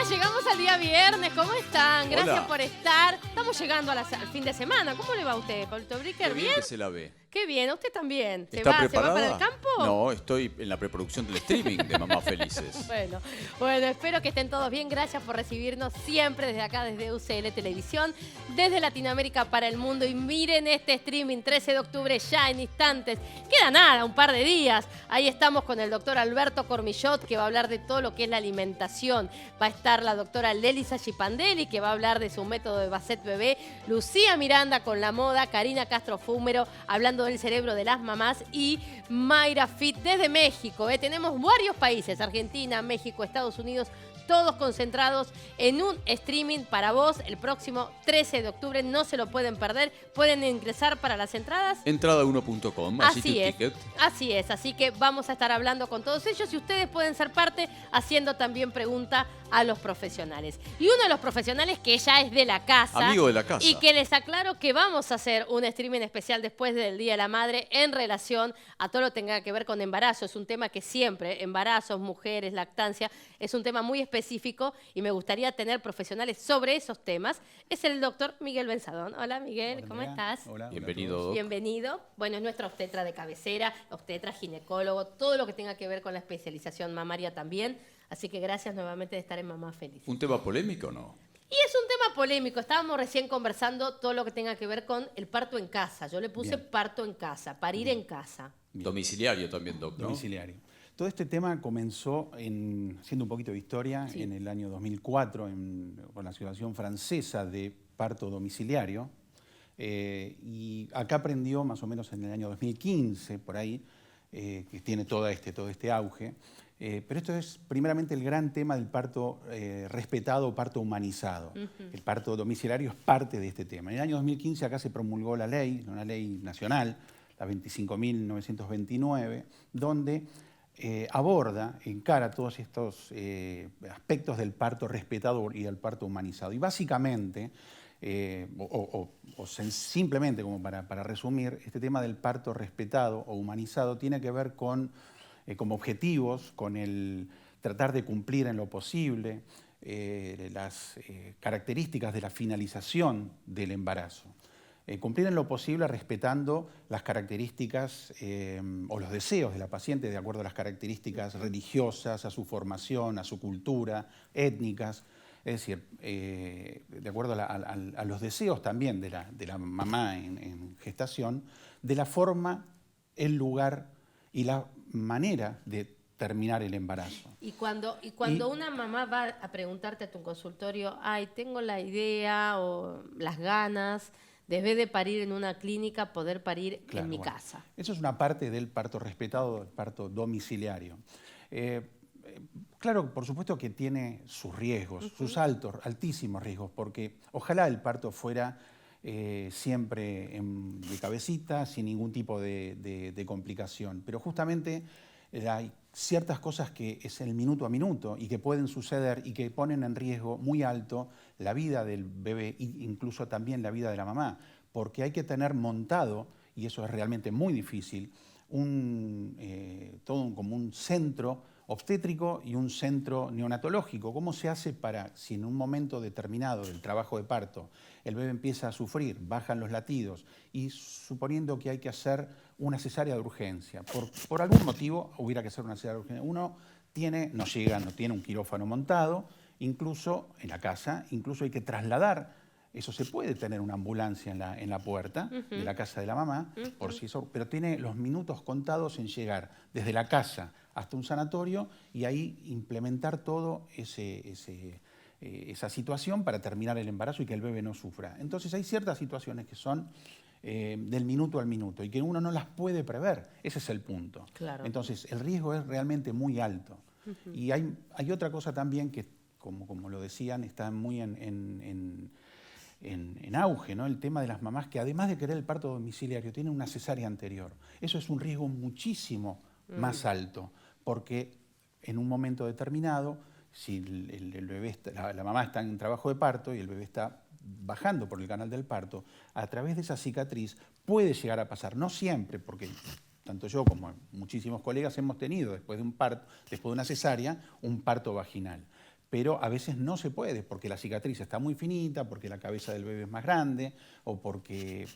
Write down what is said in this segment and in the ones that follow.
llegamos al día viernes. ¿Cómo están? Gracias Hola. por estar. Estamos llegando al fin de semana. ¿Cómo le va a usted, Paulito Bricker? Qué bien ¿Bien? que se la ve. Qué bien. ¿Usted también? ¿Se ¿Está va preparada? para el campo? No, estoy en la preproducción del streaming de Mamás Felices. Bueno, espero que estén todos bien. Gracias por recibirnos siempre desde acá, desde UCL Televisión, desde Latinoamérica para el mundo. Y miren este streaming, 13 de octubre, ya en instantes. Queda nada, un par de días. Ahí estamos con el doctor Alberto Cormillot, que va a hablar de todo lo que es la alimentación. Va a estar la doctora Lelisa Chipandelli, que va a hablar de su método de Basset Bebé. Lucía Miranda con la moda. Karina Castro Fúmero hablando del cerebro de las mamás. Y Mayra Fit desde México. Tenemos varios países, Argentina, México, Estados Unidos, todos concentrados en un streaming para vos el próximo 13 de octubre. No se lo pueden perder. Pueden ingresar para las entradas. Entrada1.com, así tu ticket. Así es, así que vamos a estar hablando con todos ellos y ustedes pueden ser parte haciendo también pregunta a los profesionales. Y uno de los profesionales que ya es de la casa. Amigo de la casa. Y que les aclaro que vamos a hacer un streaming especial después del Día de la Madre en relación a todo lo que tenga que ver con embarazo. Es un tema que siempre, embarazos, mujeres, lactancia, es un tema muy específico y me gustaría tener profesionales sobre esos temas. Es el doctor Miguel Benzadón. Hola Miguel, Hola, ¿cómo Andrea. estás? Hola, Bienvenido, Doc. Bienvenido. Bueno, es nuestra obstetra de cabecera, obstetra, ginecólogo, todo lo que tenga que ver con la especialización mamaria también. Así que gracias nuevamente de estar en Mamá Feliz. ¿Un tema polémico o no? Y es un tema polémico. Estábamos recién conversando todo lo que tenga que ver con el parto en casa. Yo le puse Bien. parto en casa, parir en casa. Domiciliario también, Doc, ¿no? Domiciliario. Todo este tema comenzó, haciendo un poquito de historia, Sí. en el año 2004 con la Asociación Francesa de Parto Domiciliario. Y acá aprendió más o menos en el año 2015, por ahí, que tiene todo este auge. Pero esto es primeramente el gran tema del parto respetado o parto humanizado. El parto domiciliario es parte de este tema. En el año 2015 acá se promulgó la ley, una ley nacional, la 25.929, donde aborda, encara todos estos aspectos del parto respetado y del parto humanizado. Y básicamente, simplemente como para resumir, este tema del parto respetado o humanizado tiene que ver con como objetivos, con el tratar de cumplir en lo posible las características de la finalización del embarazo. Cumplir en lo posible respetando las características o los deseos de la paciente de acuerdo a las características religiosas, a su formación, a su cultura, étnicas. Es decir, de acuerdo a los deseos también de la mamá en gestación, de la forma, el lugar y la manera de terminar el embarazo. Y cuando una mamá va a preguntarte a tu consultorio, ay, tengo la idea o las ganas de, en vez de parir en una clínica, poder parir en mi casa. Eso es una parte del parto respetado, del parto domiciliario. Claro, por supuesto que tiene sus riesgos, sus altísimos riesgos, porque ojalá el parto fuera siempre de cabecita, sin ningún tipo de complicación. Pero justamente hay ciertas cosas que es el minuto a minuto y que pueden suceder y que ponen en riesgo muy alto la vida del bebé e incluso también la vida de la mamá, porque hay que tener montado, y eso es realmente muy difícil, como un centro obstétrico y un centro neonatológico. ¿Cómo se hace para, si en un momento determinado del trabajo de parto el bebé empieza a sufrir, bajan los latidos y suponiendo que hay que hacer una cesárea de urgencia, por algún motivo hubiera que hacer una cesárea de urgencia, uno no tiene un quirófano montado, incluso en la casa, incluso hay que trasladar, eso se puede tener una ambulancia en la puerta de la casa de la mamá, por si eso, pero tiene los minutos contados en llegar desde la casa hasta un sanatorio y ahí implementar todo esa situación para terminar el embarazo y que el bebé no sufra. Entonces hay ciertas situaciones que son del minuto al minuto y que uno no las puede prever. Ese es el punto. Claro. Entonces el riesgo es realmente muy alto. Y hay otra cosa también que, como lo decían, está muy en auge, ¿no? El tema de las mamás que además de querer el parto domiciliario tienen una cesárea anterior. Eso es un riesgo muchísimo más alto, porque en un momento determinado, si el bebé la mamá está en trabajo de parto y el bebé está bajando por el canal del parto, a través de esa cicatriz puede llegar a pasar, no siempre, porque tanto yo como muchísimos colegas hemos tenido después de una cesárea, un parto vaginal. pero a veces no se puede porque la cicatriz está muy finita, porque la cabeza del bebé es más grande o porque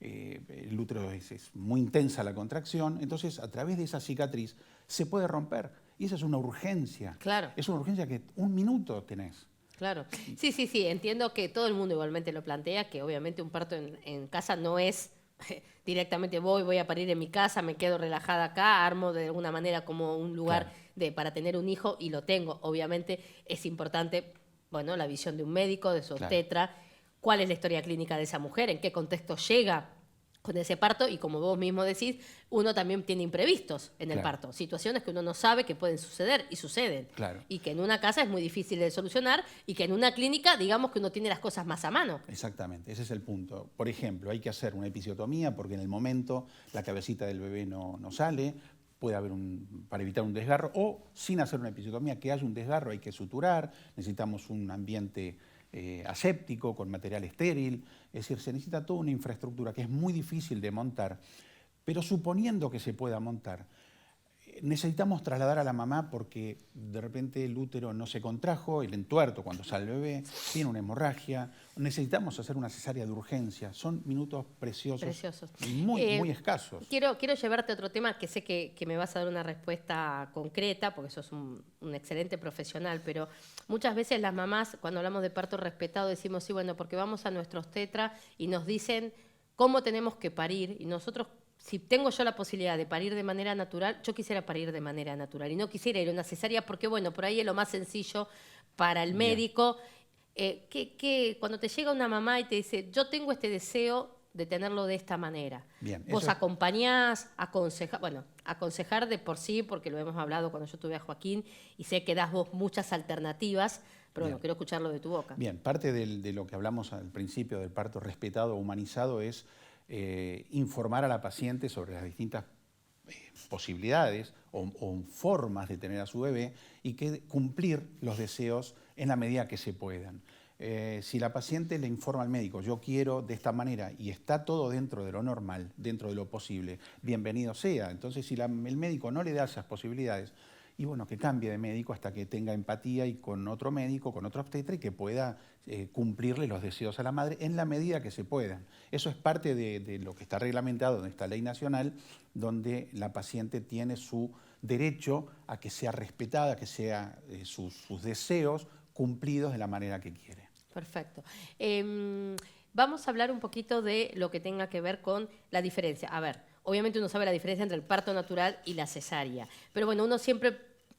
el útero es muy intensa la contracción. Entonces, a través de esa cicatriz se puede romper. Y esa es una urgencia. Claro. Es una urgencia que 1 minuto tenés. Claro. Sí, sí, sí. Entiendo que todo el mundo igualmente lo plantea, que obviamente un parto en casa no es directamente voy a parir en mi casa, me quedo relajada acá, armo de alguna manera como un lugar para tener un hijo y lo tengo. Obviamente es importante, bueno, la visión de un médico, de su obstetra, cuál es la historia clínica de esa mujer, en qué contexto llega con ese parto y como vos mismo decís, uno también tiene imprevistos en el parto, situaciones que uno no sabe que pueden suceder y suceden. Y que en una casa es muy difícil de solucionar y que en una clínica digamos que uno tiene las cosas más a mano. Exactamente, ese es el punto. Por ejemplo, hay que hacer una episiotomía porque en el momento la cabecita del bebé no sale, puede haber para evitar un desgarro, o sin hacer una episiotomía, que haya un desgarro, hay que suturar, necesitamos un ambiente aséptico, con material estéril, es decir, se necesita toda una infraestructura que es muy difícil de montar, pero suponiendo que se pueda montar, necesitamos trasladar a la mamá porque de repente el útero no se contrajo, el entuerto cuando sale el bebé, tiene una hemorragia, necesitamos hacer una cesárea de urgencia, son minutos preciosos. Muy escasos. Quiero llevarte a otro tema que sé que me vas a dar una respuesta concreta, porque sos un excelente profesional, pero muchas veces las mamás, cuando hablamos de parto respetado, decimos, sí, bueno, porque vamos a nuestro obstetra y nos dicen cómo tenemos que parir, y nosotros, si tengo yo la posibilidad de parir de manera natural, yo quisiera parir de manera natural y no quisiera ir a una cesárea porque, bueno, por ahí es lo más sencillo para el médico. Cuando te llega una mamá y te dice, yo tengo este deseo de tenerlo de esta manera, vos acompañás, aconsejar de por sí, porque lo hemos hablado cuando yo tuve a Joaquín y sé que das vos muchas alternativas, pero bueno, quiero escucharlo de tu boca. Bien, parte de lo que hablamos al principio del parto respetado o humanizado es informar a la paciente sobre las distintas posibilidades o formas de tener a su bebé y cumplir los deseos en la medida que se puedan. Si la paciente le informa al médico, yo quiero de esta manera y está todo dentro de lo normal, dentro de lo posible, bienvenido sea. Entonces, si el médico no le da esas posibilidades, y bueno, que cambie de médico hasta que tenga empatía y con otro médico, con otro obstetra y que pueda cumplirle los deseos a la madre en la medida que se puedan. Eso es parte de lo que está reglamentado en esta ley nacional, donde la paciente tiene su derecho a que sea respetada, que sea sus deseos cumplidos de la manera que quiere. Perfecto. Vamos a hablar un poquito de lo que tenga que ver con la diferencia. A ver, obviamente uno sabe la diferencia entre el parto natural y la cesárea, pero bueno, uno siempre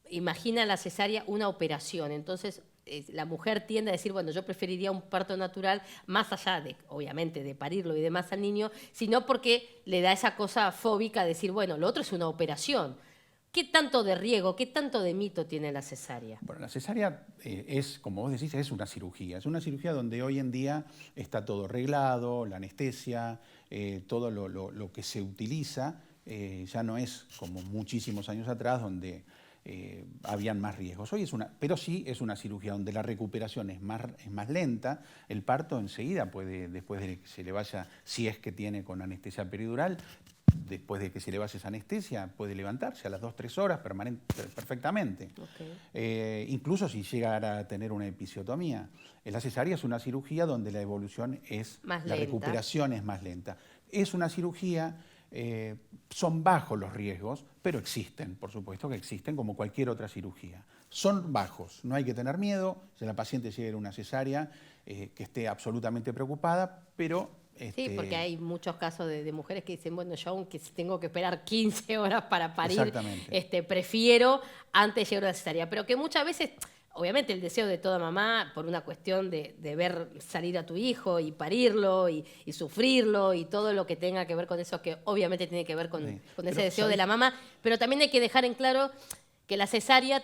imagina la cesárea una operación, entonces la mujer tiende a decir, bueno, yo preferiría un parto natural más allá de, obviamente, de parirlo y demás al niño, sino porque le da esa cosa fóbica de decir, bueno, lo otro es una operación. ¿Qué tanto de riesgo, qué tanto de mito tiene la cesárea? Bueno, la cesárea es, como vos decís, es una cirugía. Es una cirugía donde hoy en día está todo arreglado, la anestesia, todo lo que se utiliza, ya no es como muchísimos años atrás donde habían más riesgos. Pero sí es una cirugía donde la recuperación es más lenta. El parto enseguida puede, después de que se le vaya, si es que tiene con anestesia peridural, después de que se le vaya esa anestesia, puede levantarse a las 2-3 horas perfectamente. Incluso si llegara a tener una episiotomía. La cesárea es una cirugía donde la evolución es la recuperación es más lenta. Es una cirugía, son bajos los riesgos, pero existen, por supuesto que existen como cualquier otra cirugía. Son bajos, no hay que tener miedo, si la paciente llega a una cesárea, que esté absolutamente preocupada, pero... Sí, porque hay muchos casos de mujeres que dicen, bueno, yo aunque tengo que esperar 15 horas para parir, prefiero antes de llegar a la cesárea. Pero que muchas veces, obviamente el deseo de toda mamá, por una cuestión de ver salir a tu hijo y parirlo y sufrirlo y todo lo que tenga que ver con eso, que obviamente tiene que ver con ese deseo de la mamá, pero también hay que dejar en claro que la cesárea...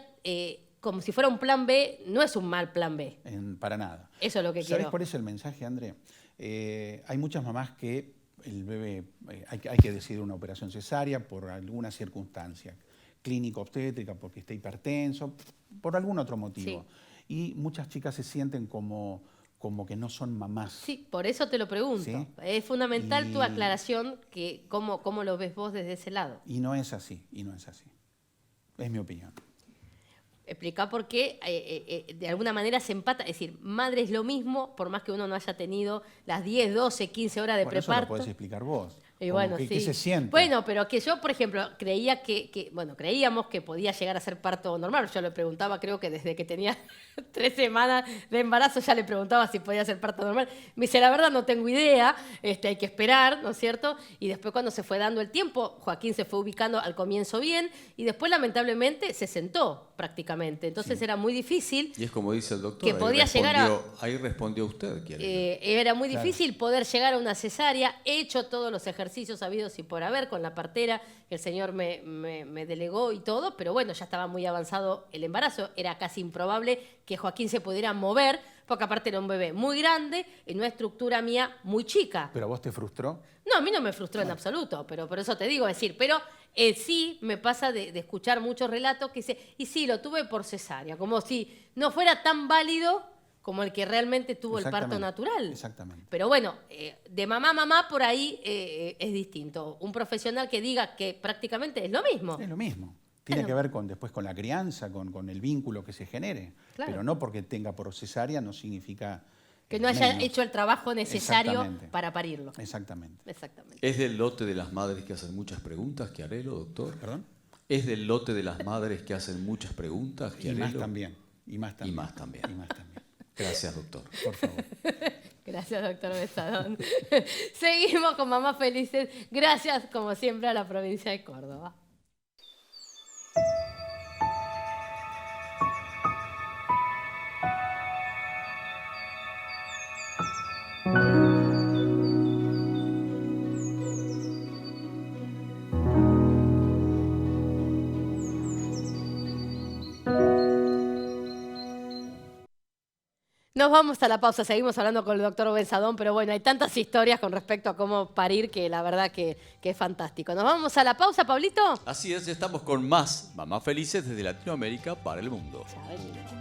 como si fuera un plan B, no es un mal plan B. Para nada. Eso es lo que quiero. ¿Sabes cuál es el mensaje, André? Hay muchas mamás que el bebé, hay que decidir una operación cesárea por alguna circunstancia, clínico-obstétrica, porque está hipertenso, por algún otro motivo. Sí. Y muchas chicas se sienten como que no son mamás. Sí, por eso te lo pregunto. ¿Sí? Es fundamental tu aclaración, que cómo lo ves vos desde ese lado. Y no es así, Es mi opinión. Explica por qué de alguna manera se empata. Es decir, madre es lo mismo, por más que uno no haya tenido las 10, 12, 15 horas de Por eso preparto. lo podés explicar vos. Y bueno, ¿Qué sí. se siente? Bueno, pero que yo, por ejemplo, creía creíamos que podía llegar a ser parto normal. Yo le preguntaba, creo que desde que tenía 3 semanas de embarazo ya le preguntaba si podía ser parto normal. Me dice, la verdad no tengo idea, hay que esperar, ¿no es cierto? Y después cuando se fue dando el tiempo, Joaquín se fue ubicando al comienzo bien y después lamentablemente se sentó prácticamente. Entonces era muy difícil. Y es como dice el doctor, Que podía ahí respondió usted. Era muy difícil poder llegar a una cesárea. He hecho todos los ejercicios habidos y por haber con la partera que el señor me delegó y todo, pero bueno, ya estaba muy avanzado el embarazo. Era casi improbable que Joaquín se pudiera mover, porque aparte era un bebé muy grande en una estructura mía muy chica. ¿Pero a vos te frustró? No, a mí no me frustró en absoluto, pero por eso te digo, pero sí me pasa de escuchar muchos relatos que dicen, y sí, lo tuve por cesárea, como si no fuera tan válido como el que realmente tuvo el parto natural. Exactamente. Pero bueno, de mamá a mamá por ahí es distinto. Un profesional que diga que prácticamente es lo mismo. Es lo mismo. Tiene que ver después con la crianza, con el vínculo que se genere. Claro. Pero no porque tenga por cesárea no significa que no haya menos. hecho el trabajo necesario para parirlo. Exactamente. Exactamente. ¿Es del lote de las madres que hacen muchas preguntas, Chiarello, doctor? ¿Perdón? ¿Es del lote de las madres que hacen muchas preguntas, Y Chiarello? más también. Y más también. Y más también. Y más también. Gracias, doctor. Por favor. Gracias, doctor Besadón. Seguimos con Mamás Felices. Gracias, como siempre, a la provincia de Córdoba. Nos vamos a la pausa, seguimos hablando con el doctor Benzadón, pero bueno, hay tantas historias con respecto a cómo parir que la verdad que es fantástico. Nos vamos a la pausa, Pablito. Así es, estamos con más Mamás Felices desde Latinoamérica para el mundo. Ya venimos.